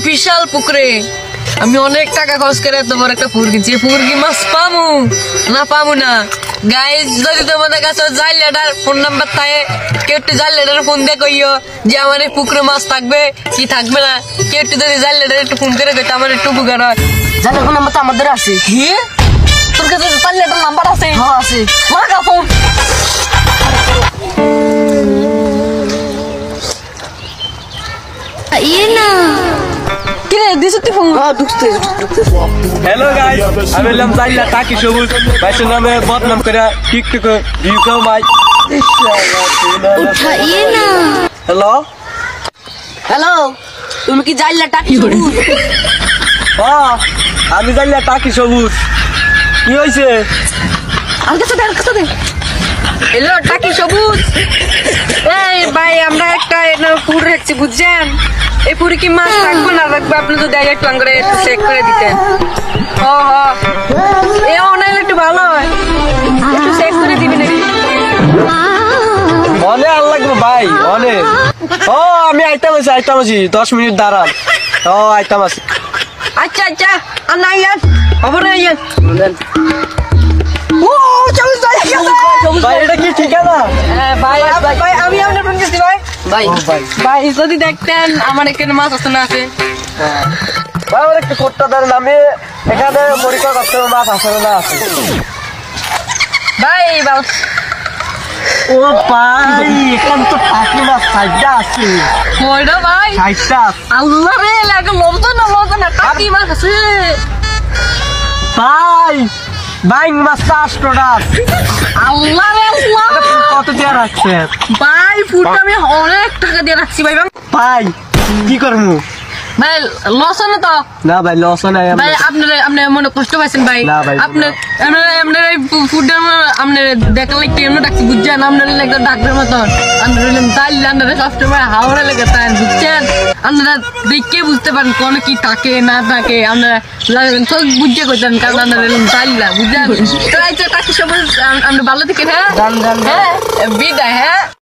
বিশাল পুকুরে আমি অনেক টাকা খরচ করে তোমার একটা পুকুর কিনছি। পুকুর কি মাছ পামু না পামু না? গাইস, যদি তোমাদের কাছে জাল লেটার ফোন নাম্বার থাকে, কেউ একটু জাল লেটার ফোন দিয়ে কইও যে আমার এই পুকুরে মাছ থাকবে কি থাকবে না। কেউ একটু যদি জাল লেটার একটু ফোন করে কইতো আমার একটু উপকার হয়। জাল লেটার নাম্বার তো আমাদের আছে। কি তোর কাছে জাল লেটার নাম্বার আছে? হ্যাঁ আছে। লাগা ফোন। हेलो गाइस, আমি নাম জাইলা টাকি সবুজ ভাইয়ের নামে বদনাম করে টিকটক ভিউ কমাই। হ্যালো হ্যালো, তুমি কি জাল লেটার টাকি সবুজ? হ্যাঁ, আমি জাইলা টাকি সবুজ। কি হয়েছে? আমার কাছে দে। হ্যালো টাকি সবুজ। এই ভাই, আমরা একটা পুকুর রাখছি বুঝছেন? এই পুকুরে কি মাছ রাখবো না রাখবো আপনি তো দেয় একটু করে চেক করে দিতেন। এ অনলাইন একটু ভালো হয়, একটু চেক করে দিবি নাকি? অনেক আর লাগবে ভাই, অনেক। ও আমি আইতাম আছি 10 মিনিট দাঁড়ান। ও আইতাম আছি। আচ্ছা আচ্ছা, আর না ইয়ান খবর নাই ইয়ান। ও সবুজ ভাই ভাই এটা কি ঠিকানা? ভাই ভাই আমি আপনার ফোন করছি ভাই। ভাই ভাই যদি দেখতেন আমার এখানে মাছ আছে না আছে। ভাই আমার একটু কোটটা ধরেন, আমি এখানে পরীক্ষা করতে মাছ আছে না আছে। ভাই ও ভাই এখানে তো টাকি মাছ 60টা আছে। কয়টা ভাই? 60টা। আল্লাহ রে, লাগে লড়তো না টাকি মাছ আছে। ভাই বাইং মাছ 400টা। আল্লাহ রে আল্লাহ, কত দিয়ে রাখছে? ভাই ফুটটা আমি অনেক টাকা দিয়ে রাখছি ভাই। ভাই কি করবো? ভাই লস না তো? না ভাই লস নাই। ভাই আপনার মনে কষ্ট পাইছেন ভাই? না ভাই, আপনার এই ফুটটা আপনার দেখা লাগতে এমনি ডাকছি বুঝছেন? আপনার একটা ডাক্তার মতন আপনার তাইলে আপনার কাস্টমার হাওড়া লেগে তাই বুঝছেন? আপনারা দেখে বুঝতে পারেন কোন কি থাকে না থাকে, আপনারা সব বুঝতে করতেন কারণ আপনার তাইলা বুঝছেন? তাই তো টাকি সব আপনি ভালো থেকে। হ্যাঁ বিদায়। হ্যাঁ।